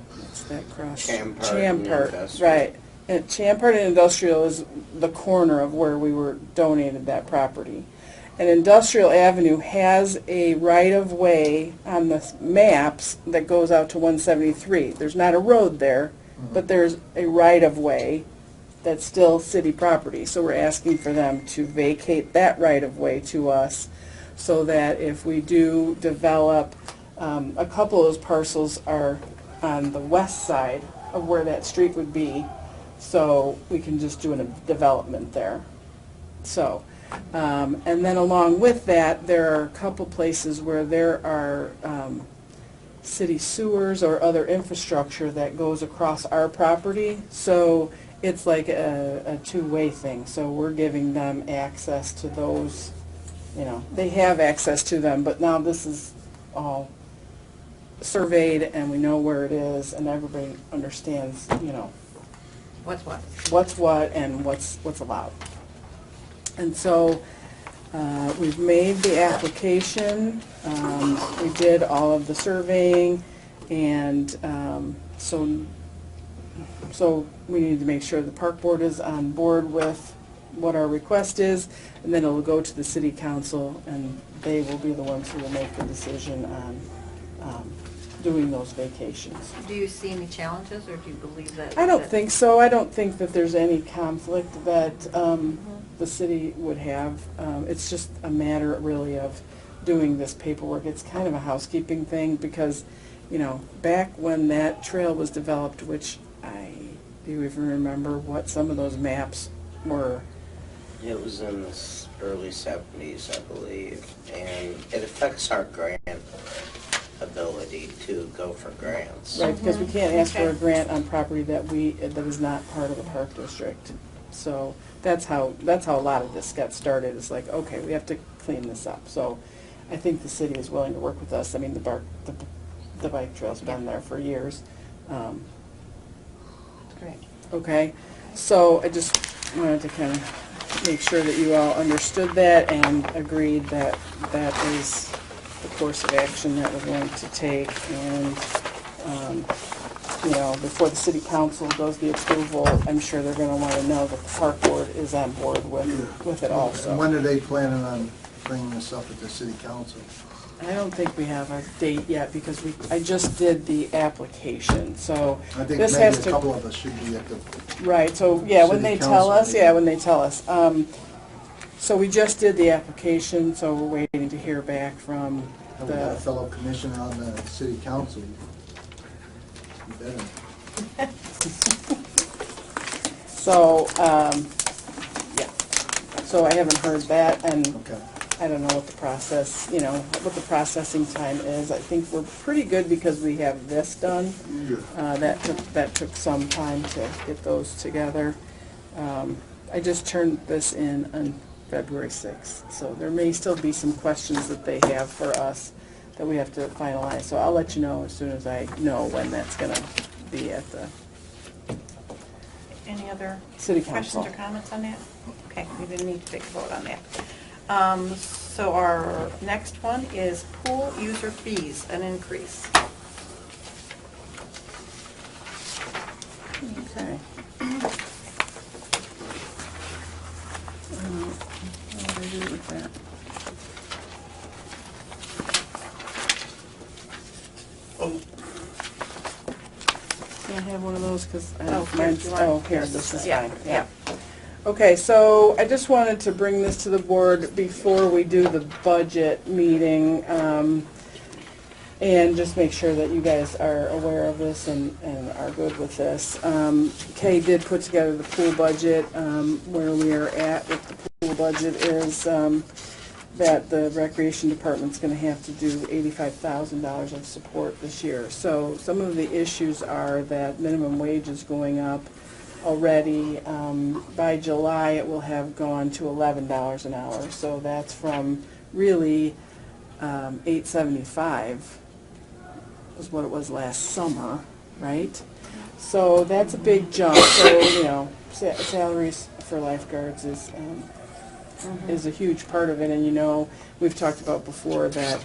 what's that cross? Champart, right. And Champart and Industrial is the corner of where we were donated that property. And Industrial Avenue has a right-of-way on the maps that goes out to 173. There's not a road there, but there's a right-of-way that's still city property. So we're asking for them to vacate that right-of-way to us so that if we do develop, a couple of those parcels are on the west side of where that street would be, so we can just do a development there. So, and then along with that, there are a couple places where there are city sewers or other infrastructure that goes across our property. So it's like a two-way thing. So we're giving them access to those, they have access to them, but now this is all surveyed and we know where it is and everybody understands, what's what and what's allowed. And so we've made the application, we did all of the surveying, and so so we need to make sure the park board is on board with what our request is, and then it'll go to the city council, and they will be the ones who will make the decision on doing those vacations.
Do you see any challenges, or do you believe that?
I don't think so. I don't think that there's any conflict that the city would have. It's just a matter really of doing this paperwork. It's kind of a housekeeping thing because, you know, back when that trail was developed, which do you even remember what some of those maps were?
It was in the early 70s, I believe, and it affects our grant ability to go for grants.
Right, because we can't ask for a
Okay.
grant on property that is not part of the park district. So that's how a lot of this got started. It's like, okay, we have to clean this up. So I think the city is willing to work with us. I mean, the bike trail's been there for years.
Great.
Okay, so I just wanted to kind of make sure that you all understood that and agreed that that is the course of action that we're going to take. And, you know, before the city council does the approval, I'm sure they're going to want to know that the park board is on board with it also.
And when are they planning on bringing this up at the city council?
I don't think we have a date yet because I just did the application, so
I think
this
maybe
has
a
to.
couple of us should be at the,
Right, so, yeah, when
City
they tell
council
us,
meeting.
yeah, when they tell us. So we just did the application, so we're waiting to hear back from
we got a
the,
fellow commissioner on the city council. You better.
so, yeah. So I haven't heard that, and
Okay.
I don't know what the process, you know, what the processing time is. I think we're pretty good because we have this done. That took some time to get those together. I just turned this in on February 6th, so there may still be some questions that they have for us that we have to finalize. So I'll let you know as soon as I know when that's going to be at the
Any other
city
questions
council.
or comments on that? Okay, we didn't need to take a vote on that. So our next one is pool user fees, an increase.
Okay. What do I do with that? Can I have one of those, because
Oh, here,
mine's,
you want-
oh, here, this is
Yeah,
fine,
yeah.
yeah. Okay, so I just wanted to bring this to the board before we do the budget meeting, and just make sure that you guys are aware of this and are good with this. Kay did put together the pool budget. Where we are at with the pool budget is that the recreation department's going to have to do $85,000 of support this year. So some of the issues are that minimum wage is going up already. By July, it will have gone to $11 an hour. So that's from really $8.75 was what it was last summer, right? So that's a big jump. So, you know, salaries for lifeguards is a huge part of it. And, you know, we've talked about before that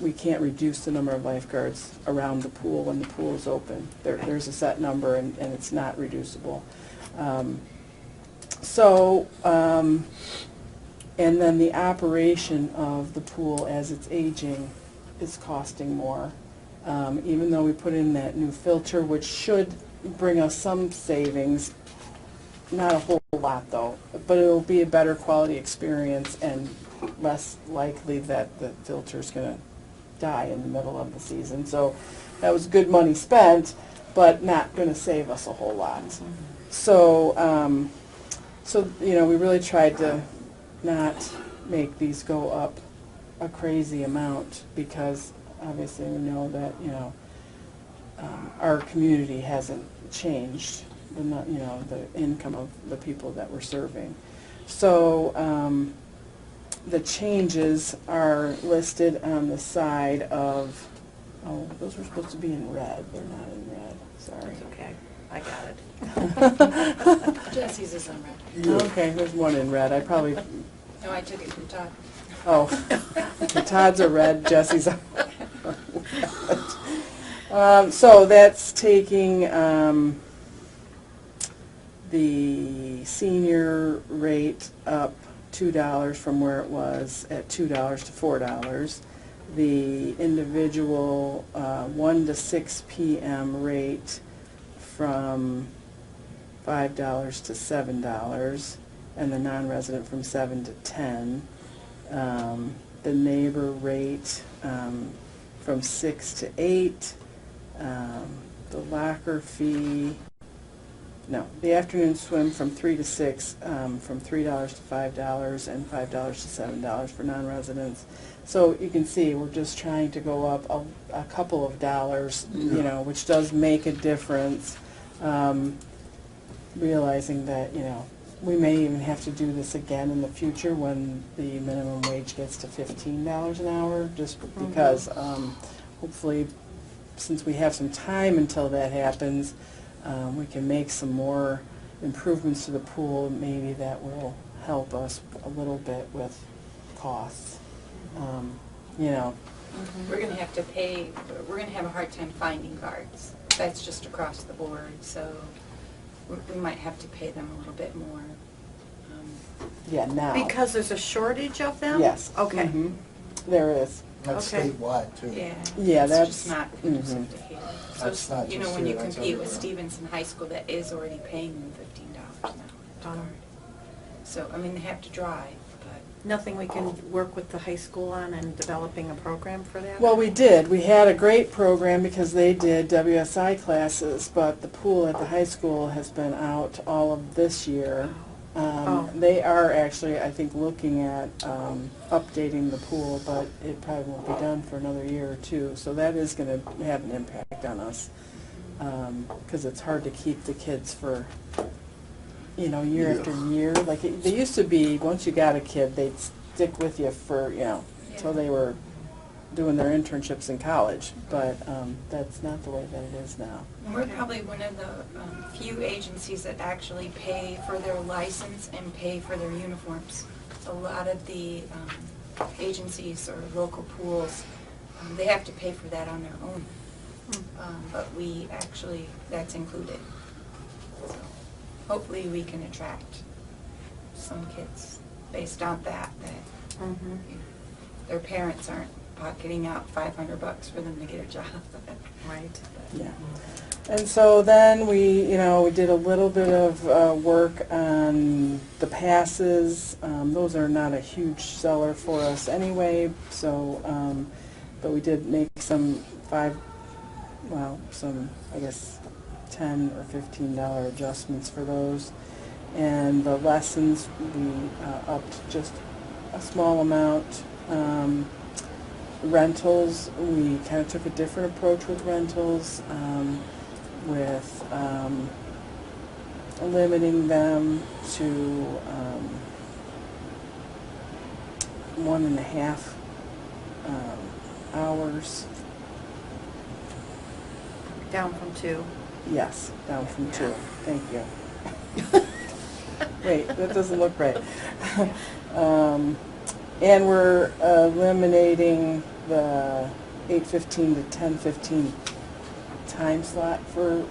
we can't reduce the number of lifeguards around the pool when the pool is open. There's a set number, and it's not reducible. And then the operation of the pool as it's aging is costing more. Even though we put in that new filter, which should bring us some savings, not a whole lot though, but it'll be a better quality experience and less likely that the filter's going to die in the middle of the season. So that was good money spent, but not going to save us a whole lot. So, you know, we really tried to not make these go up a crazy amount because obviously we know that, you know, our community hasn't changed, the income of the people that we're serving. So the changes are listed on the side of, oh, those were supposed to be in red. They're not in red. Sorry.
It's okay, I got it.
Jesse's is on red.
Okay, there's one in red. I probably,
No, I took it from Todd.
oh, okay, Todd's are red, Jesse's are red. So that's taking the senior rate up $2 from where it was at $2 to $4. The individual 1 to 6 p.m. rate from $5 to $7, and the non-resident from 7 to 10. The neighbor rate from 6 to 8. The locker fee, no, the afternoon swim from 3 to 6, from $3 to $5, and $5 to $7 for non-residents. So you can see we're just trying to go up a couple of dollars, you know, which does make a difference. Realizing that, you know, we may even have to do this again in the future when the minimum wage gets to $15 an hour, just because hopefully, since we have some time until that happens, we can make some more improvements to the pool. Maybe that will help us a little bit with costs. You know.
We're going to have to pay, we're going to have a hard time finding guards. That's just across the board, so we might have to pay them a little bit more.
Yeah, now.
Because there's a shortage of them?
Yes.
Okay.
There is.
That's
Okay.
statewide, too.
Yeah.
Yeah,
It's
that's
just not conducive to here.
That's
So,
not
you know,
just
when you
here, that's
compete with
everywhere.
Stevenson High School, that is already paying them $15 an hour. So, I mean, they have to drive, but.
Nothing we can work with the high school on and developing a program for that?
Well, we did. We had a great program because they did WSI classes, but the pool at the high school has been out all of this year. They are actually, I think, looking at updating the pool, but it probably won't be done for another year or two. So that is going to have an impact on us because it's hard to keep the kids for, you know, year after year. Like they used to be, once you got a kid, they'd stick with you for, you know, until they were doing their internships in college. But that's not the way that it is now.
We're probably one of the few agencies that actually pay for their license and pay for their uniforms. A lot of the agencies or local pools, they have to pay for that on their own. But we actually, that's included. So hopefully we can attract some kids based on that their parents aren't pocketing out $500 for them to get a job.
Right.
Yeah. And so then we did a little bit of work on the passes. Those are not a huge seller for us anyway, so, but we did make some I guess, $10 or $15 adjustments for those. And the lessons, we upped just a small amount. Rentals, we kind of took a different approach with rentals, with limiting them to 1.5 hours.
Down from 2.
Yes, down from 2. Thank you. Wait, that doesn't look right. And we're eliminating the 8:15 to 10:15 time slot for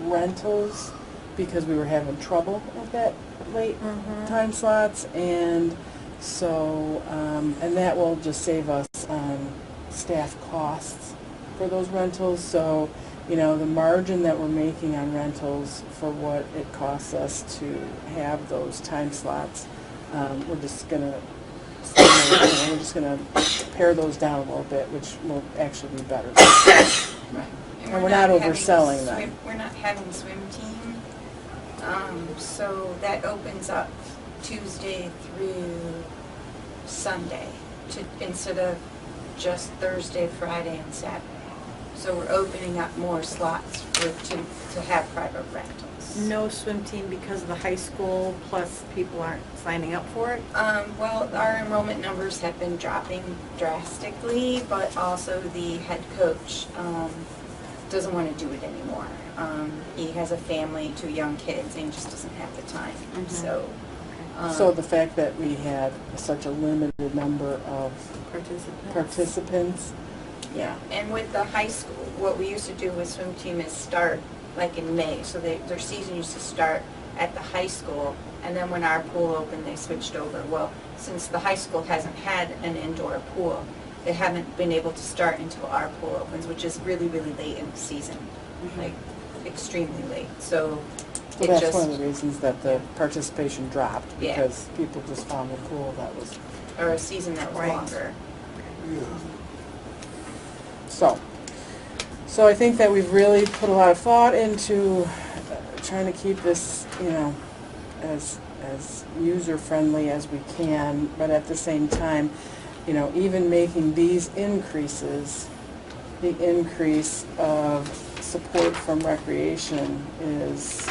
rentals because we were having trouble with that late time slots, and so and that will just save us on staff costs for those rentals. So, you know, the margin that we're making on rentals for what it costs us to have those time slots, we're just gonna pare those down a little bit, which will actually be better. And we're not overselling them.
We're not having swim team, so that opens up Tuesday through Sunday instead of just Thursday, Friday, and Saturday. So we're opening up more slots to have private rentals.
No swim team because of the high school, plus people aren't signing up for it?
Well, our enrollment numbers have been dropping drastically, but also the head coach doesn't want to do it anymore. He has a family, 2 young kids, and he just doesn't have the time. So,
So the fact that we had such a limited number of participants.
yeah. And with the high school, what we used to do with swim team is start like in May. So their season used to start at the high school, and then when our pool opened, they switched over. Well, since the high school hasn't had an indoor pool, they haven't been able to start until our pool opens, which is really, really late in the season, like extremely late. So
So
it
that's
just,
one of the reasons that the participation dropped,
Yeah.
because people just found a pool that was,
or a season that was
Right.
longer.
so I think that we've really put a lot of thought into trying to keep this, as user-friendly as we can, but at the same time, even making these increases, the increase of support from recreation is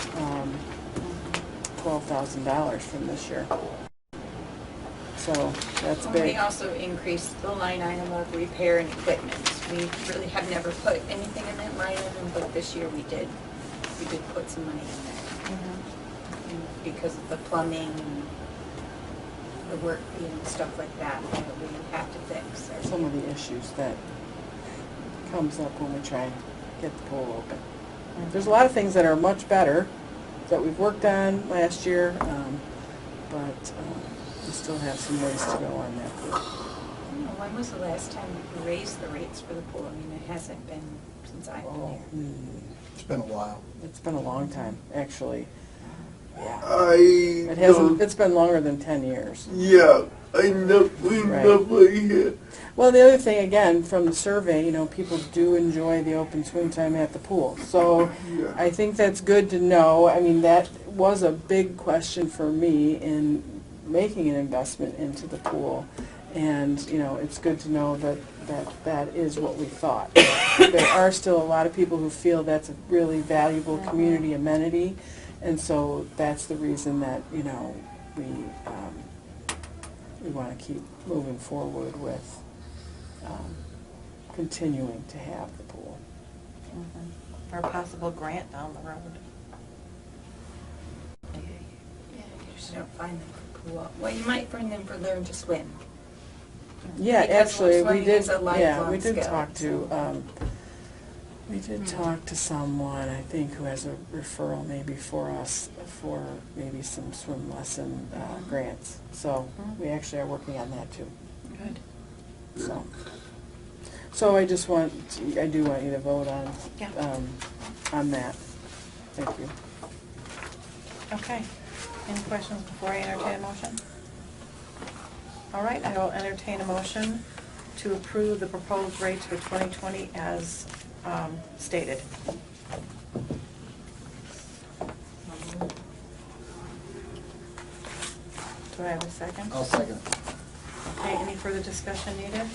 $12,000 from this year. So that's
We
big.
also increased the line item of repair and equipment. We really have never put anything in that line item, but this year we did. We did put some money in there. Because of the plumbing and the work and stuff like that we have to fix.
Some of the issues that comes up when we try and get the pool open. There's a lot of things that are much better that we've worked on last year, but we still have some ways to go on that pool.
When was the last time we raised the rates for the pool? I mean, it hasn't been since I've been here.
It's been a while.
It's been a long time, actually. Yeah.
I
It hasn't, it's been longer than 10 years.
Yeah, we
Right.
never had.
Well, the other thing, again, from the survey, people do enjoy the open swim time at the pool. So
Yeah.
I think that's good to know. I mean, that was a big question for me in making an investment into the pool. And, it's good to know that is what we thought. There are still a lot of people who feel that's a really valuable community amenity. And so that's the reason that, we want to keep moving forward with continuing to have the pool.
Or a possible grant down the road.
Yeah, you just don't find them for pool. Well, you might find them for learn to swim.
Yeah,
Because
actually, we
swimming
did,
is a lifelong
we did
skill,
talk to,
so.
we did talk to someone, I think, who has a referral maybe for us for maybe some swim lesson grants. So we actually are working on that too.
Good.
So I just I do want you to vote
Yeah.
on that. Thank you.
Okay. Any questions before I entertain a motion? All right, I will entertain a motion to approve the proposed rates for 2020 as stated. Do I have a second?
I'll second.
Okay, any further discussion needed?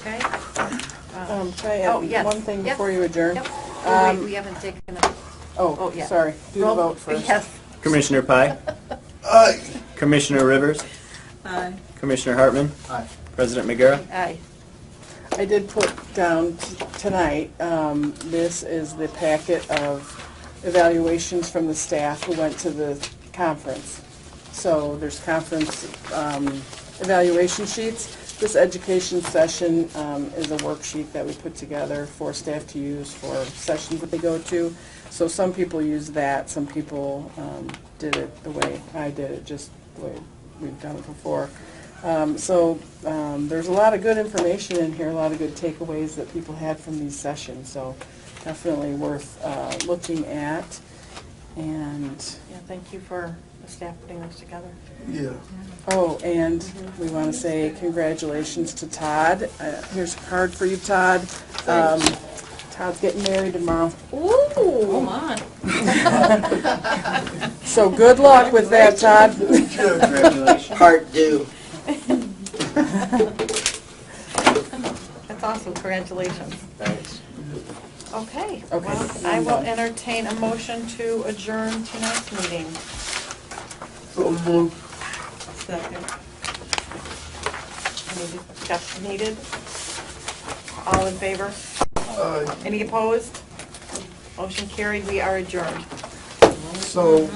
Okay.
Can I add
yes.
one thing
Yep.
before you adjourn?
Yep. Oh, wait, we haven't taken a...
Oh,
yeah.
sorry. Do the
Roll-
vote first.
Yes.
Commissioner Pye,
Aye.
Commissioner Rivers,
Aye.
Commissioner Hartman,
Aye.
President McGarrett.
Aye.
I did put down tonight, this is the packet of evaluations from the staff who went to the conference. So there's conference evaluation sheets. This education session is a worksheet that we put together for staff to use for sessions that they go to. So some people use that, some people did it the way I did it, just the way we've done it before. There's a lot of good information in here, a lot of good takeaways that people had from these sessions, so definitely worth looking at. And,
Yeah, thank you for the staff putting this together.
Yeah.
oh, and we want to say congratulations to Todd. Here's a card for you, Todd. Todd's getting married tomorrow.
Ooh, come on.
So good luck with that, Todd.
Congratulations.
Part due.
That's awesome, congratulations.
Thanks.
Okay.
Okay,
Well,
I'm
I will
done.
entertain a motion to adjourn tonight's meeting.
So moved.
Second. Any discussion needed? All in favor?
Aye.
Any opposed? Motion carried, we are adjourned.
So